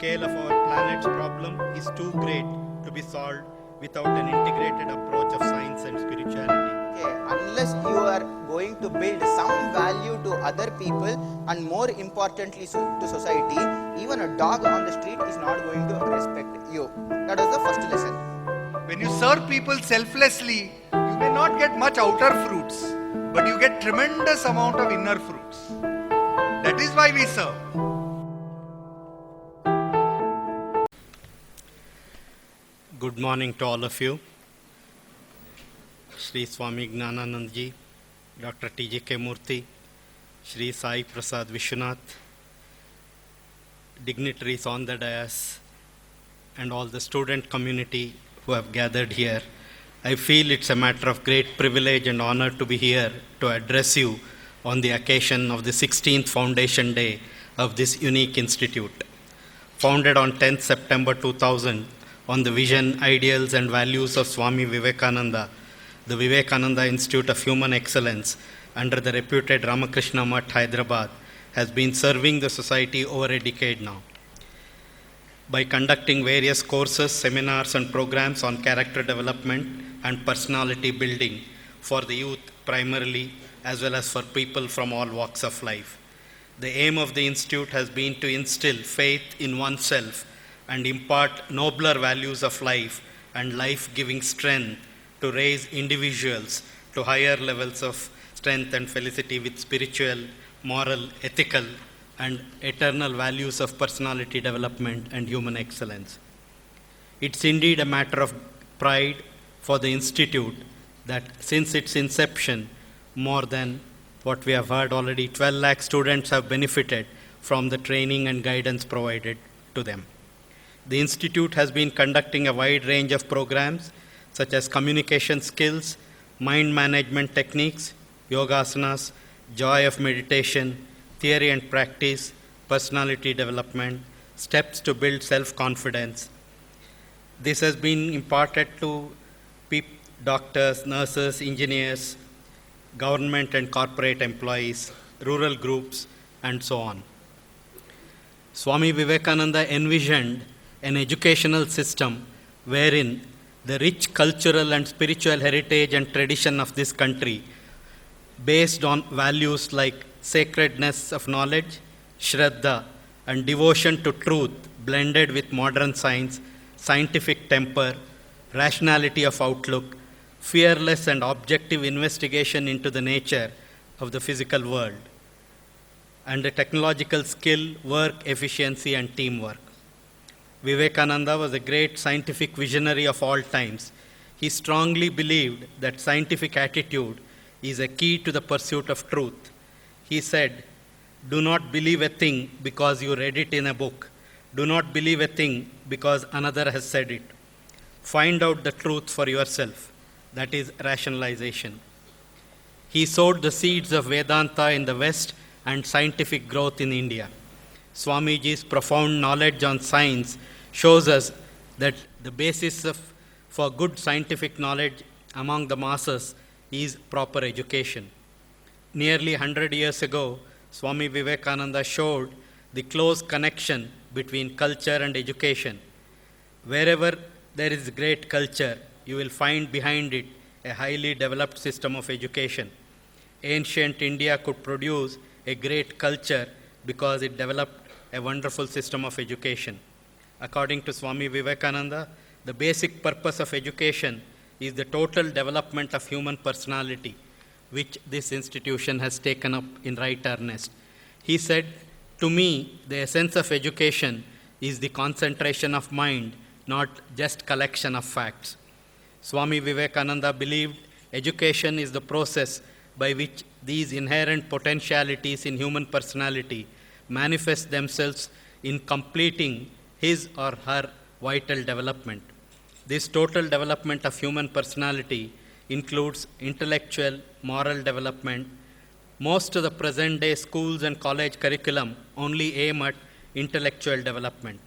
scale of our planet's problem is too great to be solved without an integrated approach of science and spirituality. Okay, unless you are going to build some value to other people and more importantly to society, even a dog on the street is not going to respect you. That was the first lesson. When you serve people selflessly, you may not get much outer fruits, but you get tremendous amount of inner fruits. That is why we serve. Good morning to all of you. Shri Swami Gnananandji, Dr. T.J.K. Murthy, Shri Sai Prasad Vishwanath, dignitaries on the dais, and all the student community who have gathered here. I feel it's a matter of great privilege and honor to be here to address you on the occasion of the 16th Foundation Day of this unique institute. Founded on 10th September 2000 on the vision, ideals and values of Swami Vivekananda, the Vivekananda Institute of Human Excellence under the reputed Ramakrishna Math, Hyderabad, has been serving the society over a decade now. By conducting various courses, seminars and programs on character development and personality building for the youth primarily, as well as for people from all walks of life. The aim of the Institute has been to instill faith in oneself and impart nobler values of life and life-giving strength to raise individuals to higher levels of strength and felicity with spiritual, moral, ethical, and eternal values of personality development and human excellence. It's indeed a matter of pride for the Institute that since its inception, more than what we have heard already, 12 lakh students have benefited from the training and guidance provided to them. The Institute has been conducting a wide range of programs such as communication skills, mind management techniques, yogasanas, joy of meditation, theory and practice, personality development, steps to build self-confidence. This has been imparted to doctors, nurses, engineers, government and corporate employees, rural groups, and so on. Swami Vivekananda envisioned an educational system wherein the rich cultural and spiritual heritage and tradition of this country, based on values like sacredness of knowledge, shraddha, and devotion to truth, blended with modern science, scientific temper, rationality of outlook, fearless and objective investigation into the nature of the physical world, and the technological skill, work, efficiency, and teamwork. Vivekananda was a great scientific visionary of all times. He strongly believed that scientific attitude is a key to the pursuit of truth. He said, "Do not believe a thing because you read it in a book. Do not believe a thing because another has said it. Find out the truth for yourself." That is rationalization. He sowed the seeds of Vedanta in the West and scientific growth in India. Swamiji's profound knowledge on science shows us that the basis for good scientific knowledge among the masses is proper education. Nearly 100 years ago, Swami Vivekananda showed the close connection between culture and education. Wherever there is great culture, you will find behind it a highly developed system of education. Ancient India could produce a great culture because it developed a wonderful system of education. According to Swami Vivekananda, the basic purpose of education is the total development of human personality, which this institution has taken up in right earnest. He said, "To me, the essence of education is the concentration of mind, not just collection of facts." Swami Vivekananda believed education is the process by which these inherent potentialities in human personality manifest themselves in completing his or her vital development. This total development of human personality includes intellectual, moral development. Most of the present-day schools and college curriculum only aim at intellectual development.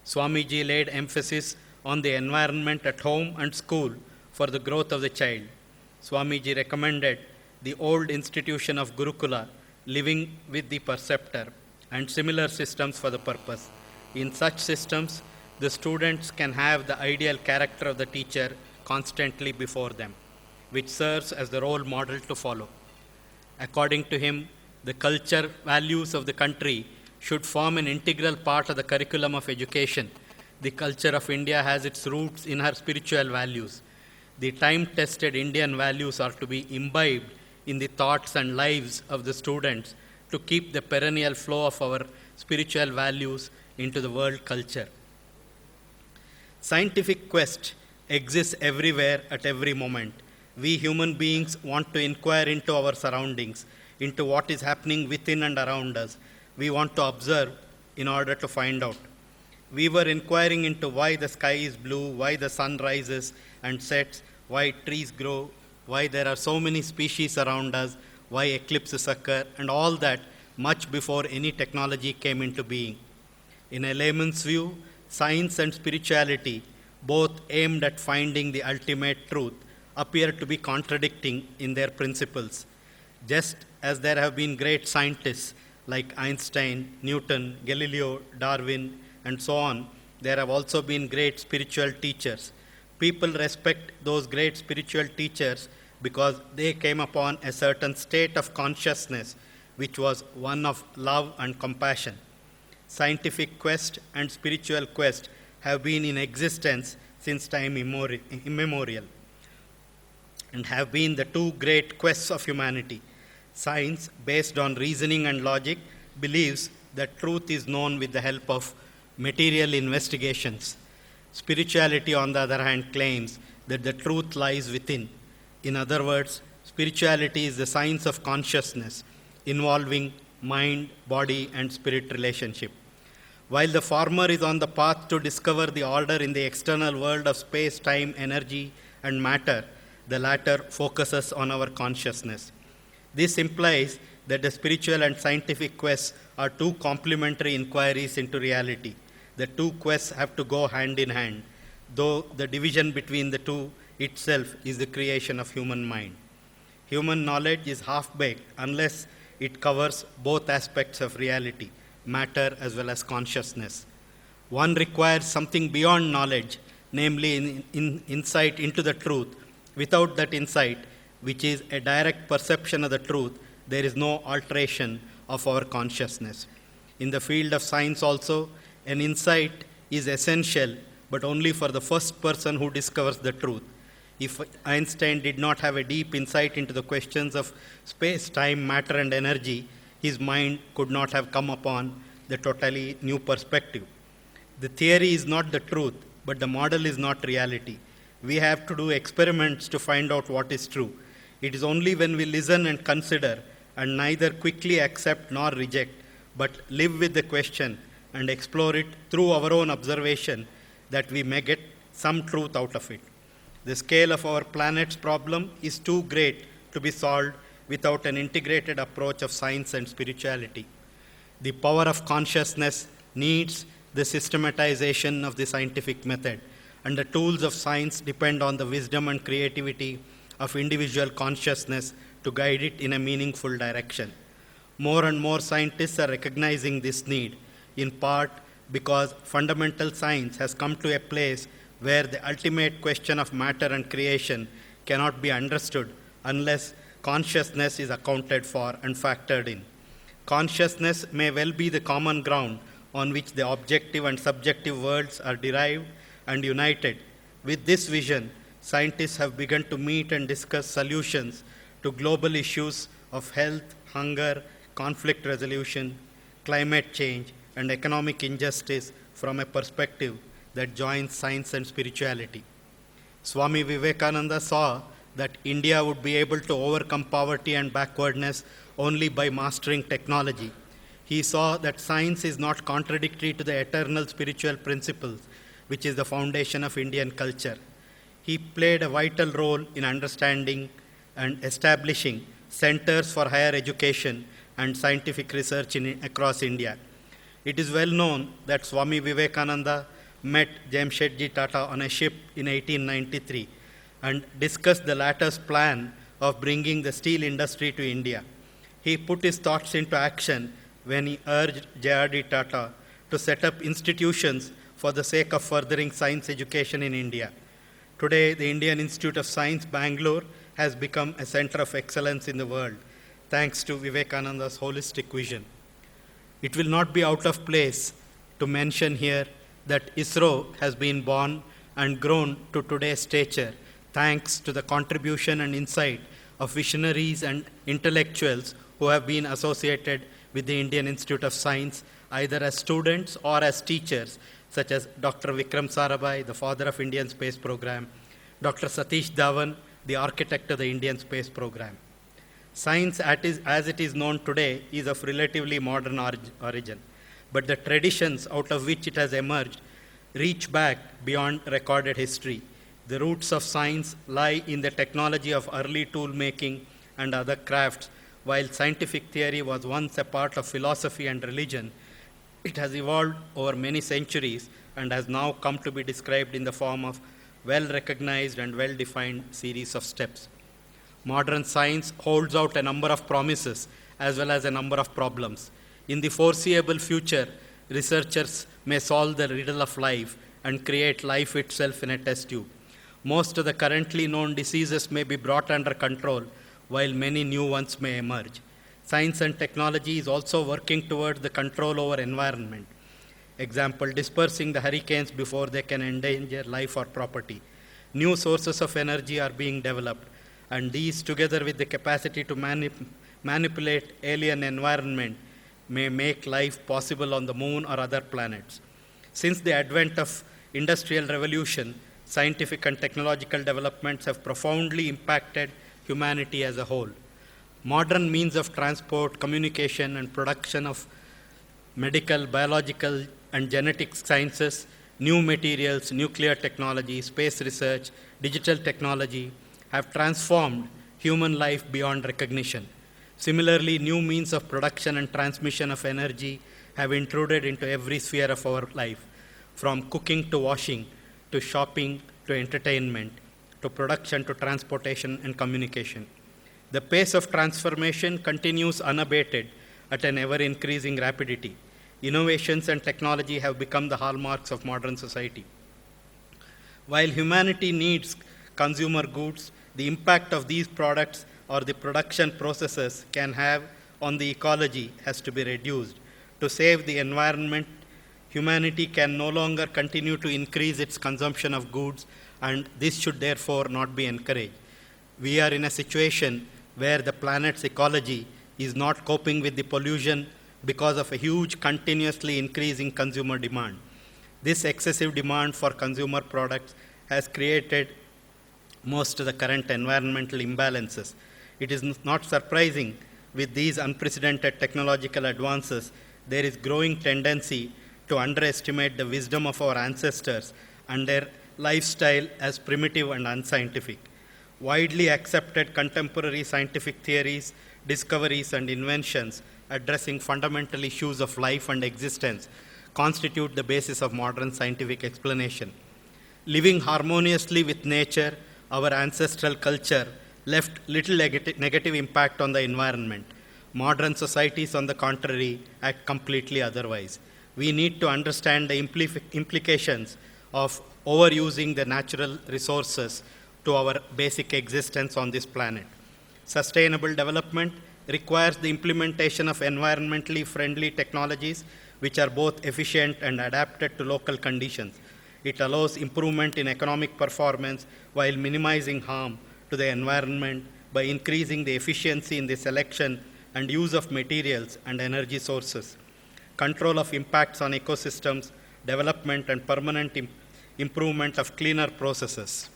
Swamiji laid emphasis on the environment at home and school for the growth of the child. Swamiji recommended the old institution of Gurukula, living with the preceptor, and similar systems for the purpose. In such systems, the students can have the ideal character of the teacher constantly before them, which serves as the role model to follow. According to him, the culture values of the country should form an integral part of the curriculum of education. The culture of India has its roots in her spiritual values. The time-tested Indian values are to be imbibed in the thoughts and lives of the students to keep the perennial flow of our spiritual values into the world culture. Scientific quest exists everywhere at every moment. We human beings want to inquire into our surroundings, into what is happening within and around us. We want to observe in order to find out. We were inquiring into why the sky is blue, why the sun rises and sets, why trees grow, why there are so many species around us, why eclipses occur, and all that much before any technology came into being. In a layman's view, science and spirituality, both aimed at finding the ultimate truth, appear to be contradicting in their principles. Just as there have been great scientists like Einstein, Newton, Galileo, Darwin, and so on, there have also been great spiritual teachers. People respect those great spiritual teachers because they came upon a certain state of consciousness which was one of love and compassion. Scientific quest and spiritual quest have been in existence since time immemorial and have been the two great quests of humanity. Science, based on reasoning and logic, believes that truth is known with the help of material investigations. Spirituality, on the other hand, claims that the truth lies within. In other words, spirituality is the science of consciousness, involving mind, body, and spirit relationship. While the former is on the path to discover the order in the external world of space, time, energy, and matter, the latter focuses on our consciousness. This implies that the spiritual and scientific quests are two complementary inquiries into reality. The two quests have to go hand in hand, though the division between the two itself is the creation of human mind. Human knowledge is half-baked unless it covers both aspects of reality, matter as well as consciousness. One requires something beyond knowledge, namely insight into the truth. Without that insight, which is a direct perception of the truth, there is no alteration of our consciousness. In the field of science also, an insight is essential, but only for the first person who discovers the truth. If Einstein did not have a deep insight into the questions of space, time, matter, and energy, his mind could not have come upon the totally new perspective. The theory is not the truth, but the model is not reality. We have to do experiments to find out what is true. It is only when we listen and consider and neither quickly accept nor reject, but live with the question and explore it through our own observation that we may get some truth out of it. The scale of our planet's problem is too great to be solved without an integrated approach of science and spirituality. The power of consciousness needs the systematization of the scientific method, and the tools of science depend on the wisdom and creativity of individual consciousness to guide it in a meaningful direction. More and more scientists are recognizing this need, in part because fundamental science has come to a place where the ultimate question of matter and creation cannot be understood unless consciousness is accounted for and factored in. Consciousness may well be the common ground on which the objective and subjective worlds are derived and united. With this vision, scientists have begun to meet and discuss solutions to global issues of health, hunger, conflict resolution, climate change, and economic injustice from a perspective that joins science and spirituality. Swami Vivekananda saw that India would be able to overcome poverty and backwardness only by mastering technology. He saw that science is not contradictory to the eternal spiritual principles, which is the foundation of Indian culture. He played a vital role in understanding and establishing centers for higher education and scientific research across India. It is well known that Swami Vivekananda met Jamshedji Tata on a ship in 1893 and discussed the latter's plan of bringing the steel industry to India. He put his thoughts into action when he urged J.R.D. Tata to set up institutions for the sake of furthering science education in India. Today, the Indian Institute of Science, Bangalore, has become a center of excellence in the world, thanks to Vivekananda's holistic vision. It will not be out of place to mention here that ISRO has been born and grown to today's stature thanks to the contribution and insight of visionaries and intellectuals who have been associated with the Indian Institute of Science either as students or as teachers, such as Dr. Vikram Sarabhai, the father of Indian space program, Dr. Satish Dhawan, the architect of the Indian space program. Science as it is known today is of relatively modern origin, but the traditions out of which it has emerged reach back beyond recorded history. The roots of science lie in the technology of early tool making and other crafts. While scientific theory was once a part of philosophy and religion, it has evolved over many centuries and has now come to be described in the form of well-recognized and well-defined series of steps. Modern science holds out a number of promises as well as a number of problems. In the foreseeable future, researchers may solve the riddle of life and create life itself in a test tube. Most of the currently known diseases may be brought under control, while many new ones may emerge. Science and technology is also working towards the control over environment. Example, dispersing the hurricanes before they can endanger life or property. New sources of energy are being developed, and these, together with the capacity to manipulate alien environment, may make life possible on the moon or other planets. Since the advent of industrial revolution, scientific and technological developments have profoundly impacted humanity as a whole. Modern means of transport, communication, and production of medical, biological, and genetic sciences, new materials, nuclear technology, space research, digital technology have transformed human life beyond recognition. Similarly, new means of production and transmission of energy have intruded into every sphere of our life, from cooking to washing, to shopping to entertainment, to production to transportation and communication. The pace of transformation continues unabated at an ever-increasing rapidity. Innovations and technology have become the hallmarks of modern society. While humanity needs consumer goods, the impact of these products or the production processes can have on the ecology has to be reduced. To save the environment, humanity can no longer continue to increase its consumption of goods, and this should therefore not be encouraged. We are in a situation where the planet's ecology is not coping with the pollution because of a huge continuously increasing consumer demand. This excessive demand for consumer products has created most of the current environmental imbalances. It is not surprising with these unprecedented technological advances, there is growing tendency to underestimate the wisdom of our ancestors and their lifestyle as primitive and unscientific. Widely accepted contemporary scientific theories, discoveries, and inventions addressing fundamental issues of life and existence constitute the basis of modern scientific explanation. Living harmoniously with nature, our ancestral culture left little negative impact on the environment. Modern societies, on the contrary, act completely otherwise. We need to understand the implications of overusing the natural resources to our basic existence on this planet. Sustainable development requires the implementation of environmentally friendly technologies which are both efficient and adapted to local conditions. It allows improvement in economic performance while minimizing harm to the environment by increasing the efficiency in the selection and use of materials and energy sources. Control of impacts on ecosystems, development and permanent improvement of cleaner processes.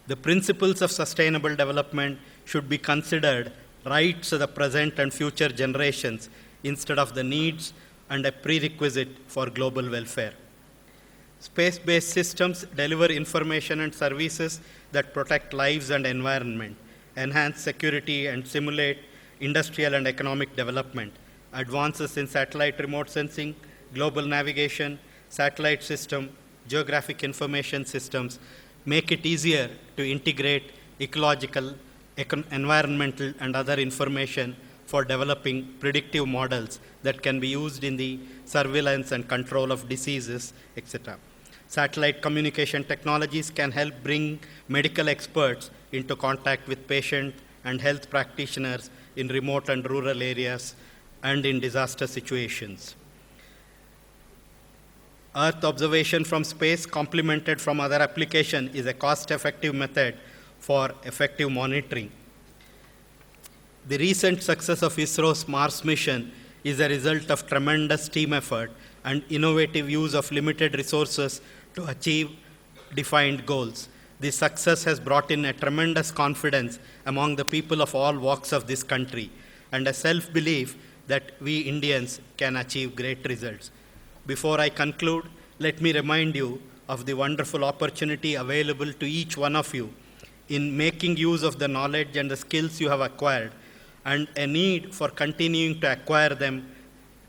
The principles of sustainable development should be considered rights of the present and future generations instead of the needs and a prerequisite for global welfare. Space-based systems deliver information and services that protect lives and environment, enhance security, and simulate industrial and economic development. Advances in satellite remote sensing, global navigation, satellite system, geographic information systems make it easier to integrate ecological, environmental, and other information for developing predictive models that can be used in the surveillance and control of diseases, etc. Satellite communication technologies can help bring medical experts into contact with patients and health practitioners in remote and rural areas and in disaster situations. Earth observation from space, complemented from other application, is a cost-effective method for effective monitoring. The recent success of ISRO's Mars mission is a result of tremendous team effort and innovative use of limited resources to achieve defined goals. This success has brought in a tremendous confidence among the people of all walks of this country and a self-belief that we Indians can achieve great results. Before I conclude, let me remind you of the wonderful opportunity available to each one of you in making use of the knowledge and the skills you have acquired, and a need for continuing to acquire them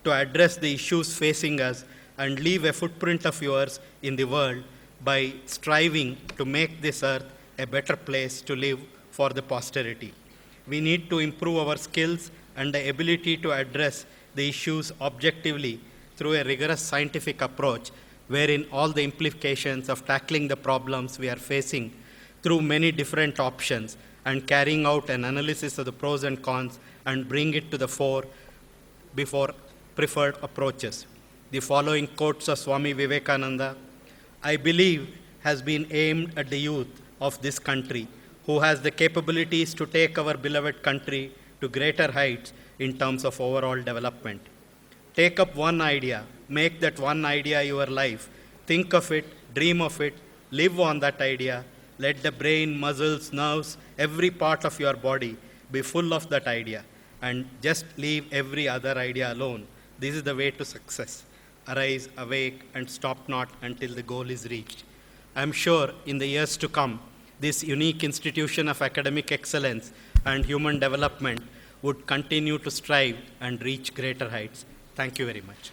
to address the issues facing us and leave a footprint of yours in the world by striving to make this earth a better place to live for the posterity. We need to improve our skills and the ability to address the issues objectively through a rigorous scientific approach, wherein all the implications of tackling the problems we are facing through many different options and carrying out an analysis of the pros and cons and bring it to the fore before preferred approaches. The following quotes of Swami Vivekananda, I believe, has been aimed at the youth of this country who has the capabilities to take our beloved country to greater heights in terms of overall development. Take up one idea, make that one idea your life, think of it, dream of it, live on that idea, let the brain, muscles, nerves, every part of your body be full of that idea, and just leave every other idea alone. This is the way to success. Arise, awake, and stop not until the goal is reached. I am sure in the years to come, this unique institution of academic excellence and human development would continue to strive and reach greater heights. Thank you very much.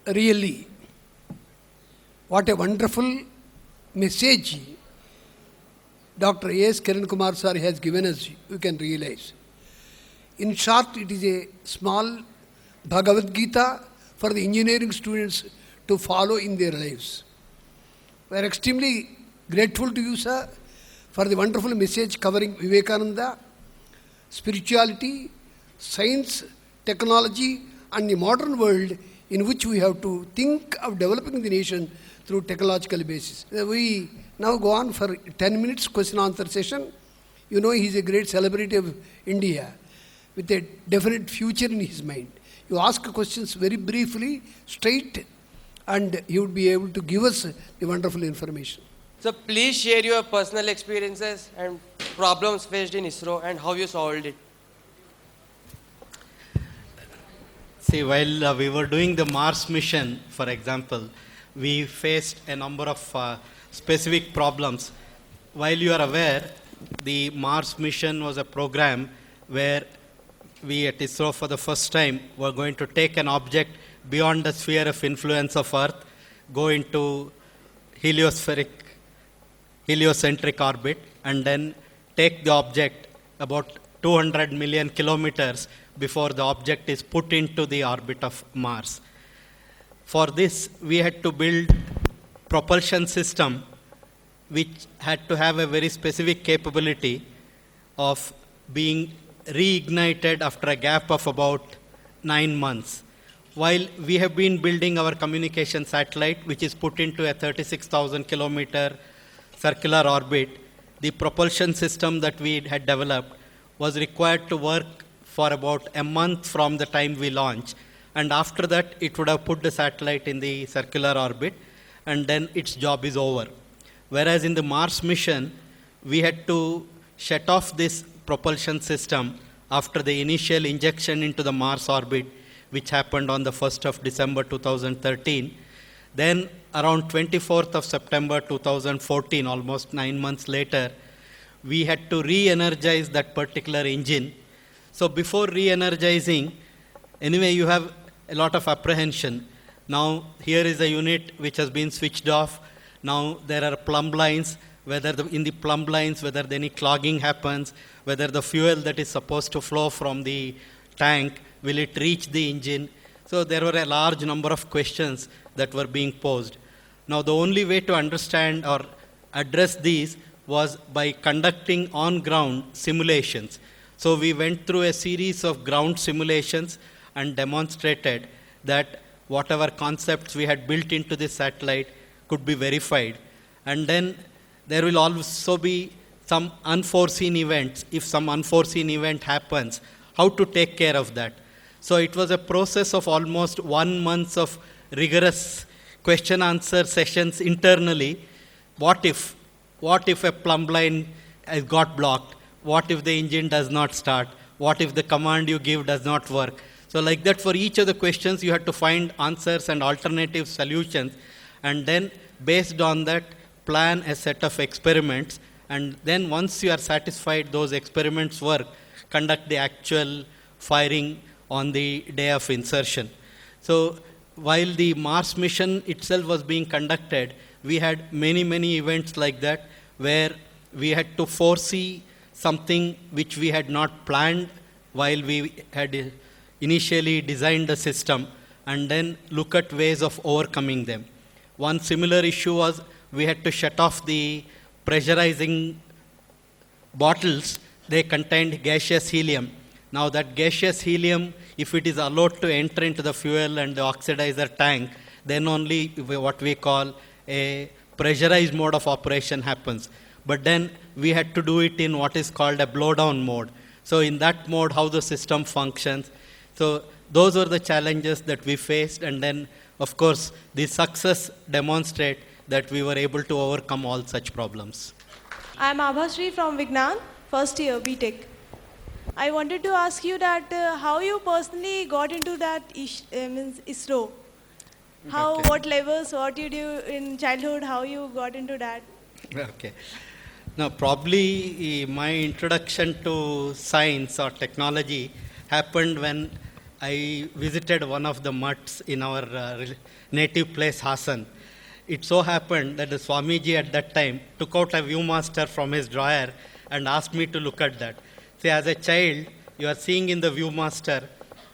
Really, what a wonderful message Dr. A.S. Kiran Kumar sir has given us, you can realize. In short, it is a small Bhagavad Gita for the engineering students to follow in their lives. We are extremely grateful to you, sir, for the wonderful message covering Vivekananda, spirituality, science, technology, and the modern world in which we have to think of developing the nation through technological basis. We now go on for 10 minutes question answer session. You know he is a great celebrity of India with a definite future in his mind. You ask questions very briefly, straight, and he would be able to give us the wonderful information. So please share your personal experiences and problems faced in ISRO and how you solved it. See, while we were doing the Mars mission, for example, we faced a number of specific problems. While you are aware, the Mars mission was a program where we at ISRO for the first time were going to take an object beyond the sphere of influence of Earth, go into heliocentric orbit, and then take the object about 200 million kilometers before the object is put into the orbit of Mars. For this, we had to build propulsion system which had to have a very specific capability of being reignited after a gap of about 9 months. While we have been building our communication satellite, which is put into a 36,000 kilometer circular orbit, the propulsion system that we had developed was required to work for about a month from the time we launched. And after that, it would have put the satellite in the circular orbit, and then its job is over. Whereas in the Mars mission, we had to shut off this propulsion system after the initial injection into the Mars orbit, which happened on the 1st of December 2013. Then around 24th of September 2014, almost 9 months later, we had to re-energize that particular engine. So before re-energizing, anyway, you have a lot of apprehension. Now, here is a unit which has been switched off, Now there are plumb lines, in the plumb lines, whether any clogging happens, whether the fuel that is supposed to flow from the tank, will it reach the engine? So there were a large number of questions that were being posed. Now the only way to understand or address these was by conducting on-ground simulations. So we went through a series of ground simulations and demonstrated that whatever concepts we had built into this satellite could be verified. And then there will also be some unforeseen events. If some unforeseen event happens, how to take care of that. So it was a process of almost 1 month of rigorous question answer sessions internally. What if a plumb line has got blocked? What if the engine does not start? What if the command you give does not work? So like that, for each of the questions you had to find answers and alternative solutions, and then based on that plan a set of experiments, and then once you are satisfied those experiments work, conduct the actual firing on the day of insertion. So while the Mars mission itself was being conducted, we had many events like that where we had to foresee something which we had not planned while we had initially designed the system, and then look at ways of overcoming them. One similar issue was we had to shut off the pressurizing bottles. They contained gaseous helium. Now that gaseous helium, if it is allowed to enter into the fuel and the oxidizer tank, then only what we call a pressurized mode of operation happens. But then we had to do it in what is called a blowdown mode. So in that mode, how the system functions. So those were the challenges that we faced, and then of course the success demonstrate that we were able to overcome all such problems. I am Abhasri from Vignan, first year BTech. I wanted to ask you that how you personally got into that means ISRO. How, Okay. what levels, what you do in childhood, how you got into that? Okay. Now, probably my introduction to science or technology happened when I visited one of the mutts in our native place, Hassan. It so happened that the Swamiji at that time took out a Viewmaster from his drawer and asked me to look at that. See, as a child, you are seeing in the Viewmaster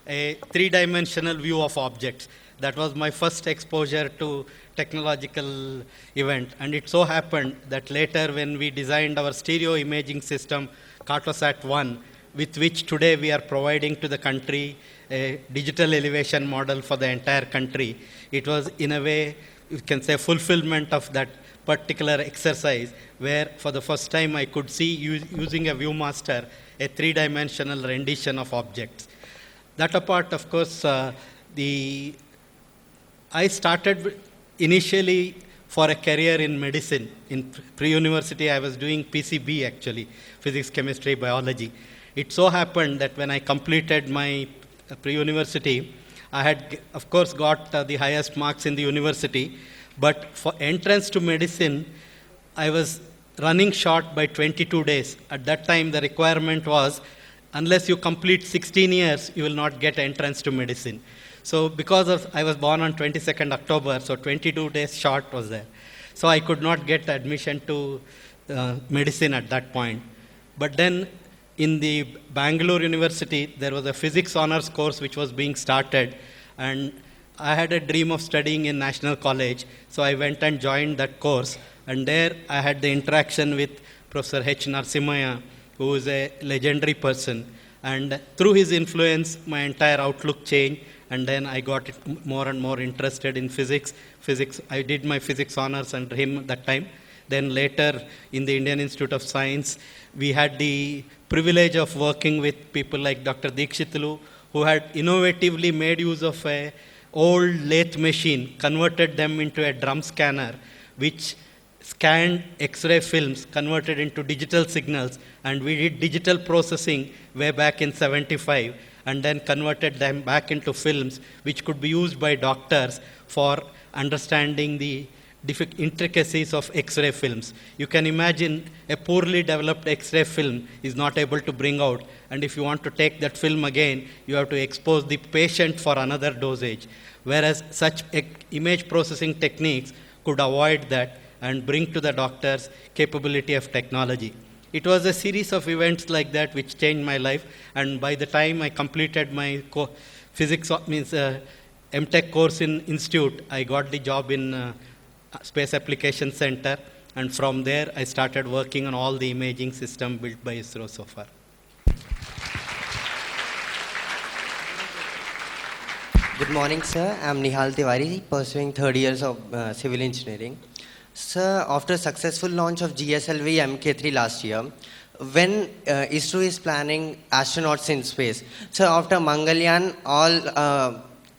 a three-dimensional view of objects. That was my first exposure to technological event. And it so happened that later when we designed our stereo imaging system, Cartosat 1, with which today we are providing to the country a digital elevation model for the entire country, it was in a way, you can say, fulfillment of that particular exercise where for the first time I could see using a Viewmaster a three-dimensional rendition of objects. That apart, of course, I started initially for a career in medicine. In pre-university, I was doing PCB actually, physics, chemistry, biology. It so happened that when I completed my pre-university, I had, of course, got the highest marks in the university, but for entrance to medicine, I was running short by 22 days. At that time, the requirement was, unless you complete 16 years, you will not get entrance to medicine. So because I was born on 22nd October, so 22 days short was there. So I could not get admission to medicine at that point. But then in the Bangalore University, there was a physics honors course which was being started, and I had a dream of studying in National College, so I went and joined that course, and there I had the interaction with Professor H. Narasimhaya, who is a legendary person, and through his influence, my entire outlook changed, and then I got more and more interested in physics. I did my physics honors under him that time. Then later in the Indian Institute of Science, we had the privilege of working with people like Dr. Dikshitulu, who had innovatively made use of a old lathe machine, converted them into a drum scanner, which scanned X-ray films, converted into digital signals, and we did digital processing way back in 75, and then converted them back into films, which could be used by doctors for understanding the intricacies of X-ray films. You can imagine a poorly developed X-ray film is not able to bring out, and if you want to take that film again, you have to expose the patient for another dosage. Whereas such image processing techniques could avoid that, and bring to the doctors capability of technology. It was a series of events like that which changed my life, and by the time I completed my MTech course in institute, I got the job in Space Application Center, and from there I started working on all the imaging system built by ISRO so far. Good morning, sir. I'm Nihal Tiwari, pursuing third years of civil engineering. Sir, after successful launch of GSLV Mk3 last year, when ISRO is planning astronauts in space, so after Mangalyaan,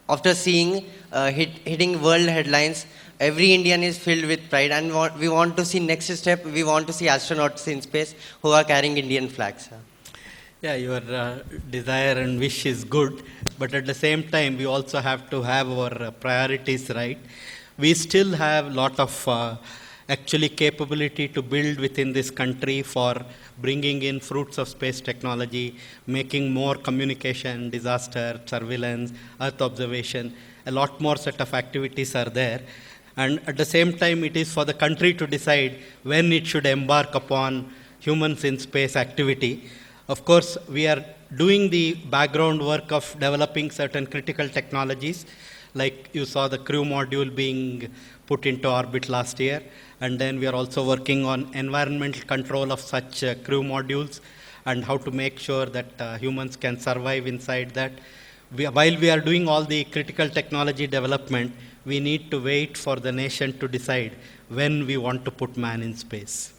after seeing hitting world headlines, every Indian is filled with pride, and we want to see next step. We want to see astronauts in space who are carrying Indian flags. Sir. Yeah, your desire and wish is good, but at the same time, we also have to have our priorities right. We still have a lot of actually capability to build within this country for bringing in fruits of space technology, making more communication, disaster, surveillance, Earth observation. A lot more set of activities are there. And at the same time, it is for the country to decide when it should embark upon humans in space activity. Of course, we are doing the background work of developing certain critical technologies, like you saw the crew module being put into orbit last year, and then we are also working on environmental control of such crew modules and how to make sure that humans can survive inside that. While we are doing all the critical technology development, we need to wait for the nation to decide when we want to put man in space.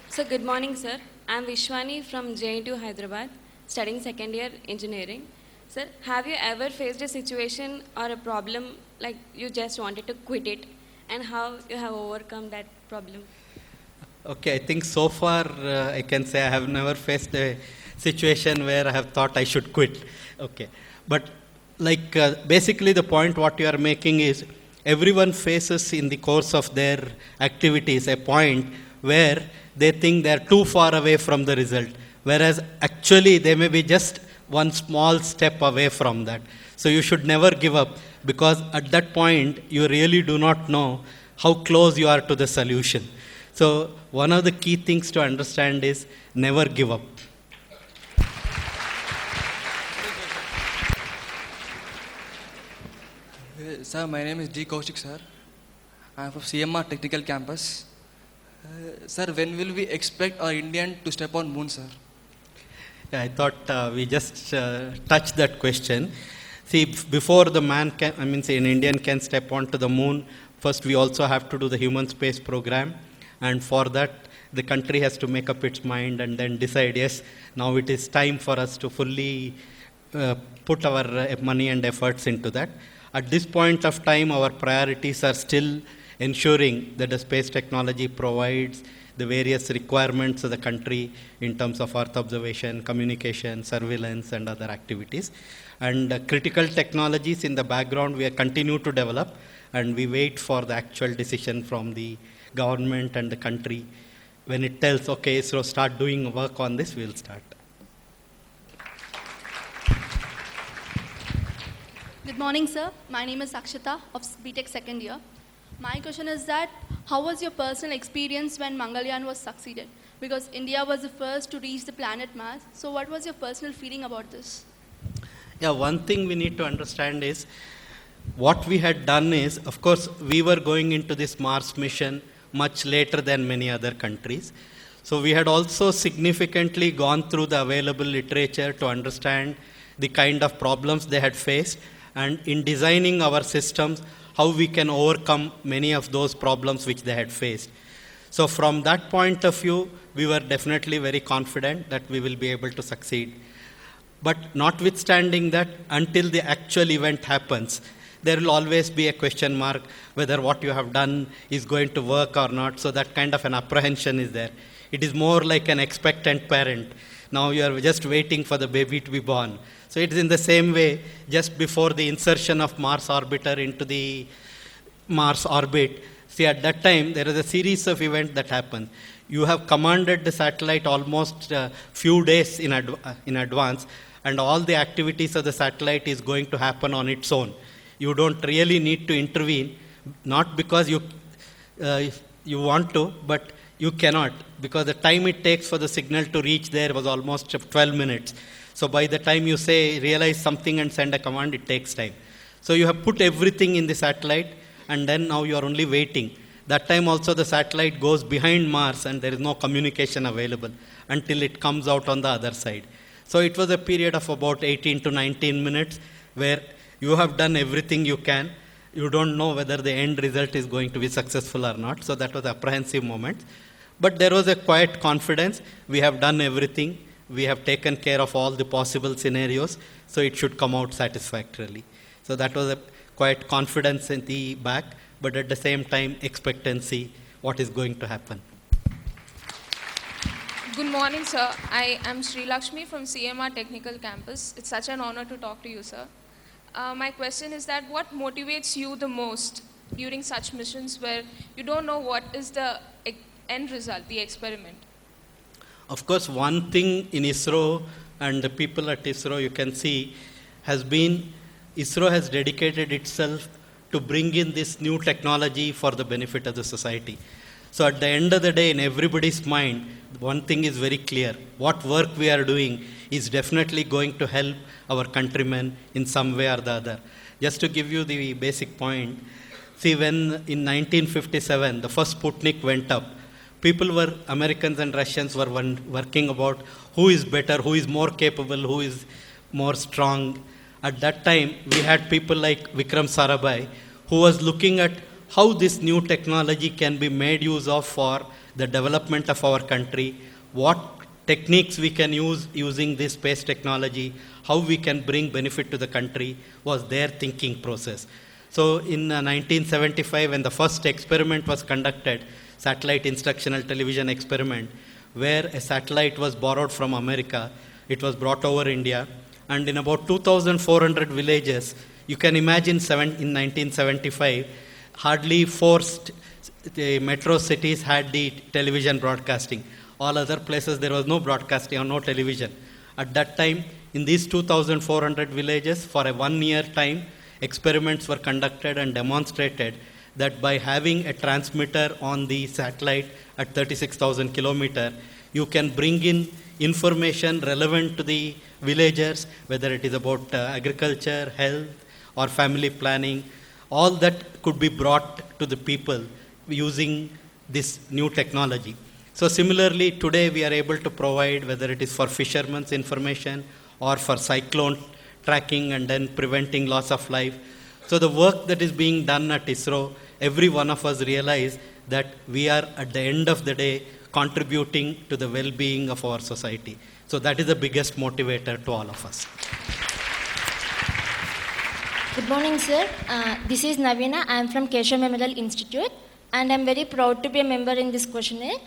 So good morning, sir. I'm Vishwani from JNTU Hyderabad, studying second year engineering. Sir, have you ever faced a situation or a problem like you just wanted to quit it, and how you have overcome that problem? Okay, I think so far I can say I have never faced a situation where I have thought I should quit. Okay, but like basically the point what you are making is everyone faces in the course of their activities a point where they think they are too far away from the result, whereas actually they may be just one small step away from that. So you should never give up, because at that point you really do not know how close you are to the solution. So one of the key things to understand is never give up. Sir, my name is D. Kaushik, sir. I am from CMR Technical Campus. Sir, when will we expect our Indian to step on moon, sir? Yeah, I thought we just touched that question. See, before the man can, an Indian can step onto the moon, first we also have to do the human space program. And for that, the country has to make up its mind and then decide, yes, now it is time for us to fully put our money and efforts into that. At this point of time, our priorities are still ensuring that the space technology provides the various requirements of the country in terms of Earth observation, communication, surveillance, and other activities. And critical technologies in the background we continue to develop, and we wait for the actual decision from the government and the country. When it tells, okay, so start doing work on this, we'll start. Good morning, sir. My name is Akshita of BTech second year. My question is that, how was your personal experience when Mangalyaan was succeeded? Because India was the first to reach the planet Mars. So what was your personal feeling about this? Yeah, one thing we need to understand is, what we had done is, of course, we were going into this Mars mission much later than many other countries. So we had also significantly gone through the available literature to understand the kind of problems they had faced, and in designing our systems, how we can overcome many of those problems which they had faced. So from that point of view, we were definitely very confident that we will be able to succeed. But notwithstanding that, until the actual event happens, there will always be a question mark whether what you have done is going to work or not. So that kind of an apprehension is there. It is more like an expectant parent. Now you are just waiting for the baby to be born. So it is in the same way, just before the insertion of Mars orbiter into the Mars orbit, see, at that time there is a series of events that happen. You have commanded the satellite almost a few days in advance, and all the activities of the satellite is going to happen on its own. you don't really need to intervene, not because you want to, but you cannot, because the time it takes for the signal to reach there was almost 12 minutes. So by the time you realize something and send a command, it takes time. So you have put everything in the satellite, and then now you are only waiting. That time also the satellite goes behind Mars and there is no communication available until it comes out on the other side. So it was a period of about 18 to 19 minutes where you have done everything you can. You don't know whether the end result is going to be successful or not. So that was an apprehensive moment. But there was a quiet confidence. We have done everything. We have taken care of all the possible scenarios. So it should come out satisfactorily. So that was a quiet confidence in the back, but at the same time, expectancy, what is going to happen. Good morning, sir. I am Sri Lakshmi from CMR Technical Campus. It's such an honor to talk to you, sir. My question is that what motivates you the most during such missions where you don't know what is the end result, the experiment? Of course, one thing in ISRO and the people at ISRO you can see has been ISRO has dedicated itself to bring in this new technology for the benefit of the society. So at the end of the day, in everybody's mind, one thing is very clear. What work we are doing is definitely going to help our countrymen in some way or the other. Just to give you the basic point, see, when in 1957, the first Sputnik went up, Americans and Russians were working about who is better, who is more capable, who is more strong. At that time, we had people like Vikram Sarabhai, who was looking at how this new technology can be made use of for the development of our country, what techniques we can use using this space technology, how we can bring benefit to the country, was their thinking process. So in 1975, when the first experiment was conducted, satellite instructional television experiment, where a satellite was borrowed from America, it was brought over India, and in about 2,400 villages, you can imagine in 1975, hardly the metro cities had the television broadcasting. All other places there was no broadcasting or no television. At that time, in these 2,400 villages, for a 1 year time, experiments were conducted and demonstrated that by having a transmitter on the satellite at 36,000 kilometers, you can bring in information relevant to the villagers, whether it is about agriculture, health, or family planning. All that could be brought to the people using this new technology. So similarly, today we are able to provide, whether it is for fishermen's information or for cyclone tracking and then preventing loss of life. So the work that is being done at ISRO, every one of us realize that we are at the end of the day contributing to the well-being of our society. So that is the biggest motivator to all of us. Good morning, sir. This is Navina. I am from Keshav Memorial Institute, and I am very proud to be a member in this questionnaire.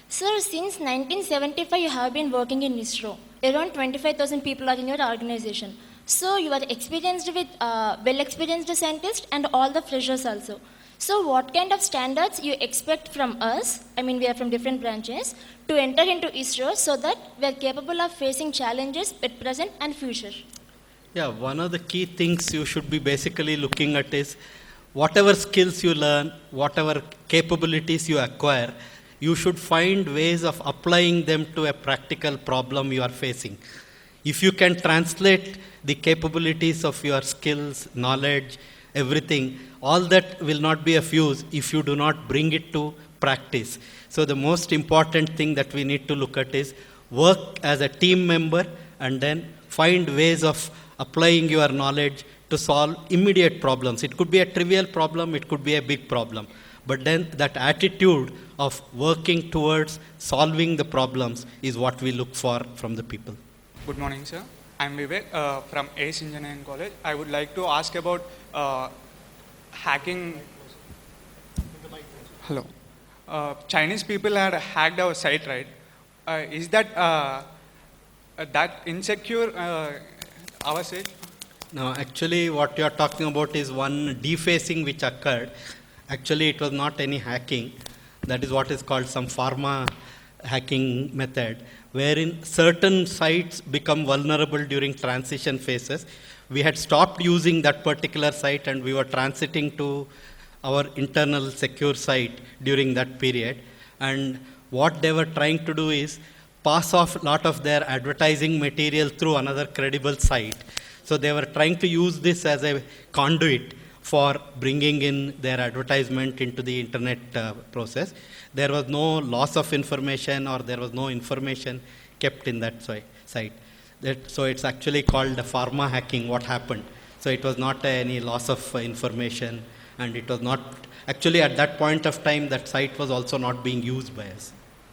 Sir, since 1975, you have been working in ISRO. Around 25,000 people are in your organization. So you are experienced with well-experienced scientists and all the freshers also. So what kind of standards you expect from us, I mean we are from different branches, to enter into ISRO so that we are capable of facing challenges at present and future? Yeah, one of the key things you should be basically looking at is whatever skills you learn, whatever capabilities you acquire, you should find ways of applying them to a practical problem you are facing. If you can translate the capabilities of your skills, knowledge, everything, all that will not be of use if you do not bring it to practice. So the most important thing that we need to look at is work as a team member and then find ways of applying your knowledge to solve immediate problems. It could be a trivial problem, it could be a big problem. But then that attitude of working towards solving the problems is what we look for from the people. Good morning, sir. I am Vivek from ACE Engineering College. I would like to ask about hacking. Hello. Chinese people had hacked our site, right? Is that insecure our site? No, actually what you are talking about is one defacing which occurred. Actually it was not any hacking. That is what is called some pharma hacking method, wherein certain sites become vulnerable during transition phases, we had stopped using that particular site and we were transiting to our internal secure site during that period. And what they were trying to do is pass off a lot of their advertising material through another credible site. So they were trying to use this as a conduit for bringing in their advertisement into the internet process. There was no loss of information or there was no information kept in that site. So it's actually called pharma hacking, what happened. So it was not any loss of information, and it was not, actually at that point of time, that site was also not being used by us.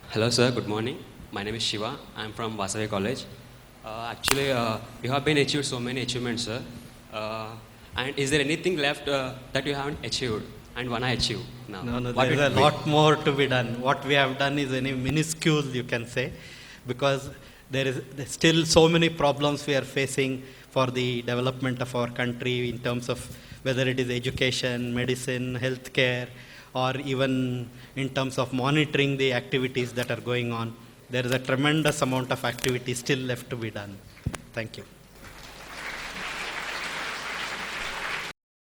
Hello sir, good morning. My name is Shiva. I am from Vasavi College. You have been achieved so many achievements, sir. And is there anything left that you haven't achieved and wanna achieve now? No, there is a lot more to be done. What we have done is any minuscule, you can say, because there's still so many problems we are facing for the development of our country in terms of whether it is education, medicine, healthcare, or even in terms of monitoring the activities that are going on. There is a tremendous amount of activity still left to be done. Thank you.